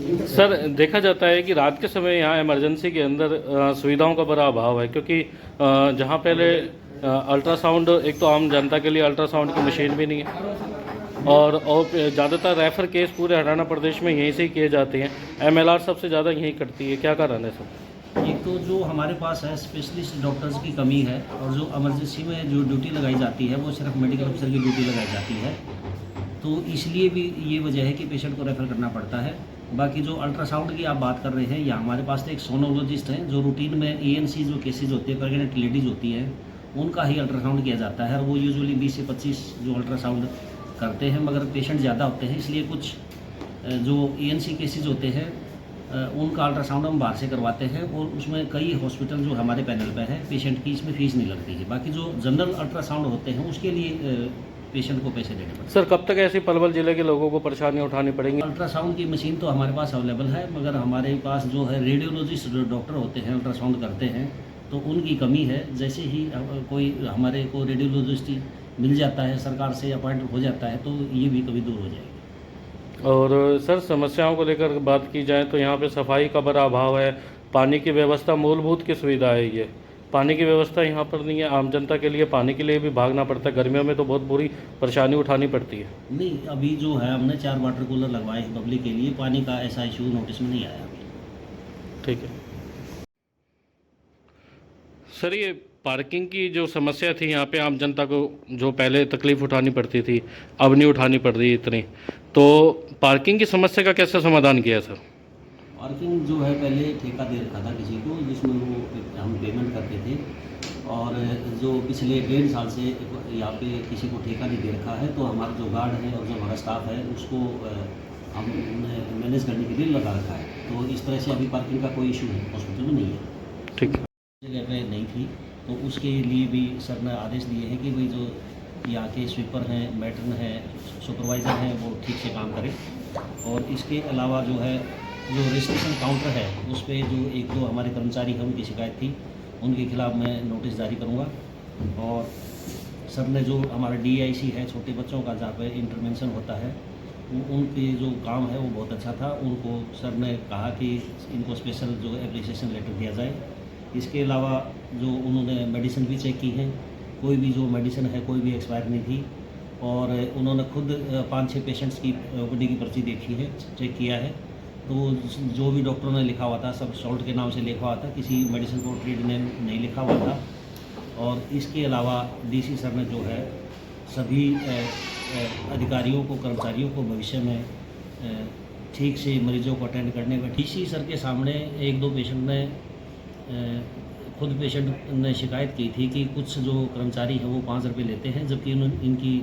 Sir, देखा जाता है कि रात के समय यहाँ इमरजेंसी के अंदर सुविधाओं का बड़ा अभाव है, क्योंकि जहाँ पहले अल्ट्रासाउंड, एक तो आम जनता के लिए अल्ट्रासाउंड की मशीन भी नहीं है, और ज़्यादातर रेफर केस पूरे हरियाणा प्रदेश में यहीं से ही किए जाते हैं। एमएलआर सबसे ज़्यादा यहीं कटती है, क्या कारण है सर? एक तो जो हमारे पास है स्पेशलिस्ट डॉक्टर्स की कमी है, और जो इमरजेंसी में जो ड्यूटी लगाई जाती है वो सिर्फ मेडिकल अफसर की ड्यूटी लगाई जाती है, तो इसलिए भी ये वजह है कि पेशेंट को रेफ़र करना पड़ता है। बाकी जो अल्ट्रासाउंड की आप बात कर रहे हैं, या हमारे पास तो एक सोनोलॉजिस्ट हैं जो रूटीन में एएनसी जो केसेज होते हैं, प्रेग्नेंट लेडीज़ होती हैं, उनका ही अल्ट्रासाउंड किया जाता है, और वो यूजुअली 20 से 25 जो अल्ट्रासाउंड करते हैं, मगर पेशेंट ज़्यादा होते हैं, इसलिए कुछ जो एएनसी केसेज होते हैं उनका अल्ट्रासाउंड हम बाहर से करवाते हैं, और उसमें कई हॉस्पिटल जो हमारे पैनल पे है, पेशेंट की इसमें फ़ीस नहीं लगती है। बाकी जो जनरल अल्ट्रासाउंड होते हैं उसके लिए पेशेंट को पैसे देने पड़ते हैं। सर, कब तक ऐसी पलवल जिले के लोगों को परेशानी उठानी पड़ेंगी? अल्ट्रासाउंड की मशीन तो हमारे पास अवेलेबल है, मगर हमारे पास जो है रेडियोलॉजिस्ट जो डॉक्टर होते हैं अल्ट्रासाउंड करते हैं, तो उनकी कमी है। जैसे ही कोई हमारे को रेडियोलॉजिस्ट मिल जाता है, सरकार से अपॉइंट हो जाता है, तो ये भी कभी दूर हो जाएगी। और सर, समस्याओं को लेकर बात की जाए तो यहाँ पे सफाई का बड़ा अभाव है, पानी की व्यवस्था मूलभूत की सुविधा है, ये पानी की व्यवस्था यहाँ पर नहीं है। आम जनता के लिए पानी के लिए भी भागना पड़ता है, गर्मियों में तो बहुत बुरी परेशानी उठानी पड़ती है। नहीं, अभी जो है हमने 4 वाटर कूलर लगवाए हैं पब्लिक के लिए, पानी का ऐसा इशू नोटिस में नहीं आया अभी। ठीक है सर, ये पार्किंग की जो समस्या थी यहाँ पे आम जनता को, जो पहले तकलीफ़ उठानी पड़ती थी, अब नहीं उठानी पड़ रही इतनी, तो पार्किंग की समस्या का कैसे समाधान किया सर? पार्किंग जो है पहले ठेका दे रखा था किसी को, जिसमें वो हम पेमेंट करते थे, और जो पिछले 1.5 साल से यहाँ पे किसी को ठेका नहीं दे रखा है, तो हमारा जो गार्ड है और जो हमारा स्टाफ है उसको हमने मैनेज करने के लिए लगा रखा है। तो इस तरह से अभी पार्किंग का कोई इशू हॉस्पिटल में नहीं है। ठीक है। जगह पे नहीं थी, तो उसके लिए भी सर ने आदेश दिए हैं कि भाई जो यहाँ के स्वीपर हैं, मैट्रन हैं, सुपरवाइज़र हैं, वो ठीक से काम करें। और इसके अलावा जो है, जो रजिस्ट्रेशन काउंटर है उस पर जो 1-2 हमारे कर्मचारी हैं उनकी शिकायत थी, उनके खिलाफ़ मैं नोटिस जारी करूँगा। और सर ने जो हमारा DIC है छोटे बच्चों का, जहाँ पे इंटरवेंशन होता है, उनके जो काम है वो बहुत अच्छा था। उनको सर ने कहा कि इनको स्पेशल जो एप्रिसिएशन लेटर दिया जाए। इसके अलावा जो उन्होंने मेडिसिन भी चेक की हैं, कोई भी जो मेडिसिन है कोई भी एक्सपायर नहीं थी, और उन्होंने खुद 5-6 पेशेंट्स की OPD की पर्ची देखी है, चेक किया है, तो जो भी डॉक्टरों ने लिखा हुआ था सब सॉल्ट के नाम से लिखा हुआ था, किसी मेडिसिन को ट्रीट नेम नहीं लिखा हुआ था। और इसके अलावा DC सर ने जो है सभी अधिकारियों को, कर्मचारियों को भविष्य में ठीक से मरीजों को अटेंड करने में, DC सर के सामने 1-2 पेशेंट ने खुद पेशेंट ने शिकायत की थी कि कुछ जो कर्मचारी हैं वो 5 रुपये लेते हैं, जबकि इनकी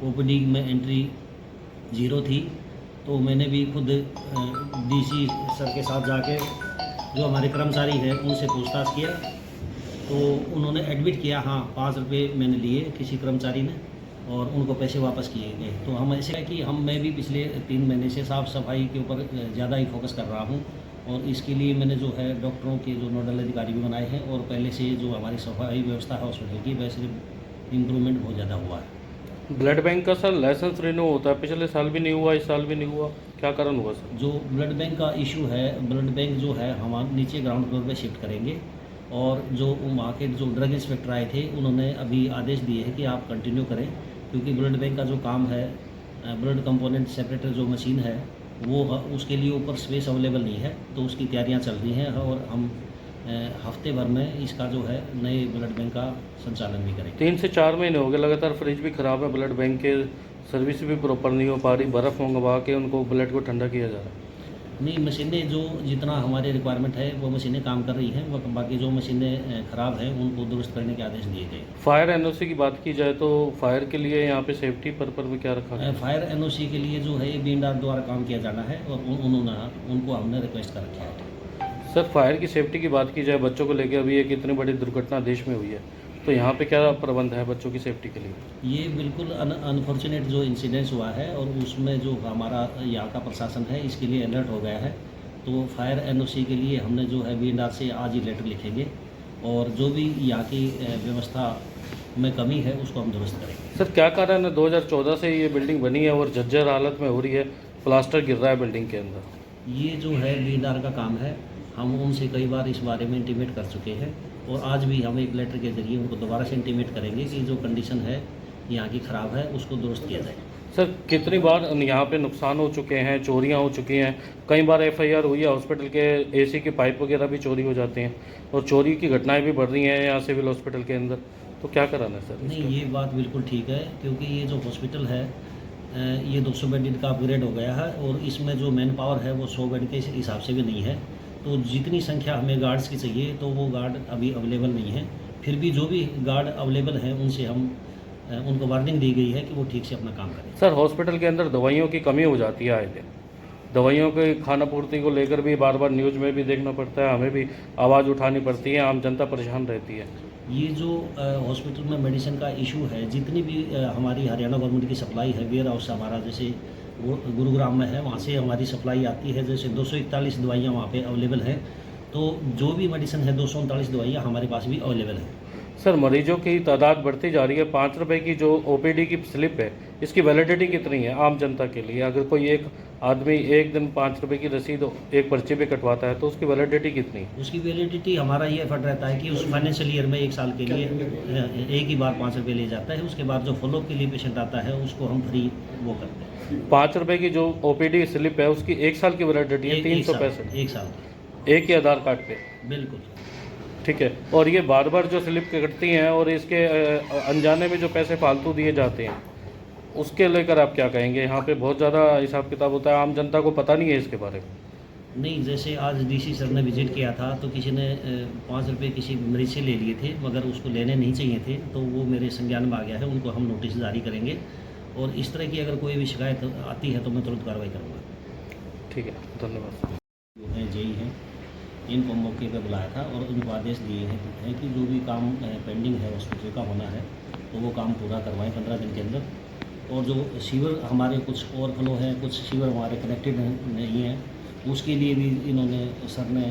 OPD में एंट्री 0 थी। तो मैंने भी खुद DC सर के साथ जाके जो हमारे कर्मचारी हैं उनसे पूछताछ किया, तो उन्होंने एडमिट किया, हाँ 5 रुपये मैंने लिए किसी कर्मचारी ने, और उनको पैसे वापस किए गए। तो हम ऐसे है कि मैं भी पिछले 3 महीने से साफ़ सफाई के ऊपर ज़्यादा ही फोकस कर रहा हूँ, और इसके लिए मैंने जो है डॉक्टरों के जो नोडल अधिकारी भी बनाए हैं, और पहले से जो हमारी सफाई व्यवस्था है हॉस्पिटल की, वैसे इम्प्रूवमेंट बहुत ज़्यादा हुआ है। ब्लड बैंक का सर लाइसेंस रिन्यू होता है, पिछले साल भी नहीं हुआ, इस साल भी नहीं हुआ, क्या कारण हुआ सर? जो ब्लड बैंक का इशू है, ब्लड बैंक जो है हम नीचे ग्राउंड फ्लोर पे शिफ्ट करेंगे, और जो वहाँ के जो ड्रग इंस्पेक्टर आए थे उन्होंने अभी आदेश दिए हैं कि आप कंटिन्यू करें, क्योंकि ब्लड बैंक का जो काम है, ब्लड कंपोनेंट सेपरेटर जो मशीन है वो उसके लिए ऊपर स्पेस अवेलेबल नहीं है, तो उसकी तैयारियाँ चल रही हैं, और हम हफ्ते भर में इसका जो है नए ब्लड बैंक का संचालन भी करेंगे। 3 से 4 महीने हो गए लगातार, फ्रिज भी ख़राब है, ब्लड बैंक के सर्विस भी प्रॉपर नहीं हो पा रही, बर्फ़ मंगवा के उनको ब्लड को ठंडा किया जा रहा है। नहीं, मशीनें जो जितना हमारे रिक्वायरमेंट है वो मशीनें काम कर रही हैं, बाकी जो मशीनें ख़राब हैं उनको दुरुस्त करने के आदेश दिए गए। फायर NOC की बात की जाए तो फायर के लिए यहाँ पे सेफ्टी पर्पज में क्या रखा है? फायर NOC के लिए जो है BNR द्वारा काम किया जाना है, और उनको हमने रिक्वेस्ट कर रखा है। सर, फायर की सेफ्टी की बात की जाए, बच्चों को लेकर अभी एक इतनी बड़ी दुर्घटना देश में हुई है, तो यहाँ पे क्या प्रबंध है बच्चों की सेफ्टी के लिए? ये बिल्कुल अनफॉर्चुनेट जो इंसिडेंस हुआ है, और उसमें जो हमारा यहाँ का प्रशासन है इसके लिए अलर्ट हो गया है, तो फायर NOC के लिए हमने जो है BNR से आज ही लेटर लिखेंगे, और जो भी यहाँ की व्यवस्था में कमी है उसको हम दुरुस्त करेंगे। सर, क्या कारण है 2014 से ये बिल्डिंग बनी है और जर्जर हालत में हो रही है, प्लास्टर गिर रहा है बिल्डिंग के अंदर? ये जो है लेदार का काम है, हम उनसे कई बार इस बारे में इंटीमेट कर चुके हैं और आज भी हम एक लेटर के ज़रिए उनको दोबारा से इंटीमेट करेंगे कि जो कंडीशन है यहाँ की ख़राब है उसको दुरुस्त किया जाए। सर कितनी बार यहाँ पे नुकसान हो चुके हैं, चोरियाँ हो चुकी हैं? कई बार एफआईआर हुई है, हॉस्पिटल के एसी की पाइप वगैरह भी चोरी हो जाती हैं और चोरी की घटनाएं भी बढ़ रही हैं यहाँ सिविल हॉस्पिटल के अंदर, तो क्या कराना है सर? नहीं, ये बात बिल्कुल ठीक है क्योंकि ये जो हॉस्पिटल है ये 200 बेड का अपग्रेड हो गया है और इसमें जो मैन पावर है वो 100 बेड के हिसाब से भी नहीं है। तो जितनी संख्या हमें गार्ड्स की चाहिए तो वो गार्ड अभी अवेलेबल नहीं है। फिर भी जो भी गार्ड अवेलेबल हैं उनसे हम उनको वार्निंग दी गई है कि वो ठीक से अपना काम करें। सर हॉस्पिटल के अंदर दवाइयों की कमी हो जाती है आए दिन, दवाइयों की खानापूर्ति को लेकर भी बार बार न्यूज़ में भी देखना पड़ता है, हमें भी आवाज़ उठानी पड़ती है, आम जनता परेशान रहती है। ये जो हॉस्पिटल में मेडिसिन का इशू है, जितनी भी हमारी हरियाणा गवर्नमेंट की सप्लाई है, वेयर हाउस हमारा जैसे वो गुरुग्राम में है, वहाँ से हमारी सप्लाई आती है। जैसे 241 दवाइयाँ वहाँ पे अवेलेबल हैं, तो जो भी मेडिसिन है 239 दवाइयाँ हमारे पास भी अवेलेबल है। सर मरीजों की तादाद बढ़ती जा रही है, 5 रुपए की जो ओपीडी की स्लिप है इसकी वैलिडिटी कितनी है आम जनता के लिए? अगर कोई एक आदमी एक दिन 5 रुपए की रसीद एक पर्ची पे कटवाता है तो उसकी वैलिडिटी कितनी है? उसकी वैलिडिटी हमारा ये एफर्ट रहता है कि उस फाइनेंशियल ईयर में 1 साल के लिए एक ही बार 5 रुपये ले जाता है। उसके बाद जो फॉलोअप के लिए पेशेंट आता है उसको हम फ्री वो करते हैं। 5 रुपए की जो ओपीडी स्लिप है उसकी 1 साल की वैलिडिटी है, 365 1 साल एक ही आधार कार्ड पे। बिल्कुल ठीक है, और ये बार बार जो स्लिप कटती हैं और इसके अनजाने में जो पैसे फालतू दिए जाते हैं उसके लेकर आप क्या कहेंगे? यहाँ पे बहुत ज़्यादा हिसाब किताब होता है, आम जनता को पता नहीं है इसके बारे में। नहीं, जैसे आज डीसी सर ने विजिट किया था तो किसी ने 5 रुपये किसी मरीज से ले लिए थे, मगर उसको लेने नहीं चाहिए थे, तो वो मेरे संज्ञान में आ गया है। उनको हम नोटिस जारी करेंगे और इस तरह की अगर कोई भी शिकायत आती है तो मैं तुरंत कार्रवाई करूँगा। ठीक है, धन्यवाद। जो है जेई हैं, इनको मौके पे बुलाया था और उनको आदेश दिए हैं कि जो भी काम पेंडिंग है हॉस्पिटल का होना है तो वो काम पूरा करवाएं 15 दिन के अंदर। और जो सीवर हमारे कुछ ओवरफ्लो हैं, कुछ सीवर हमारे कनेक्टेड नहीं हैं, उसके लिए भी इन्होंने सर ने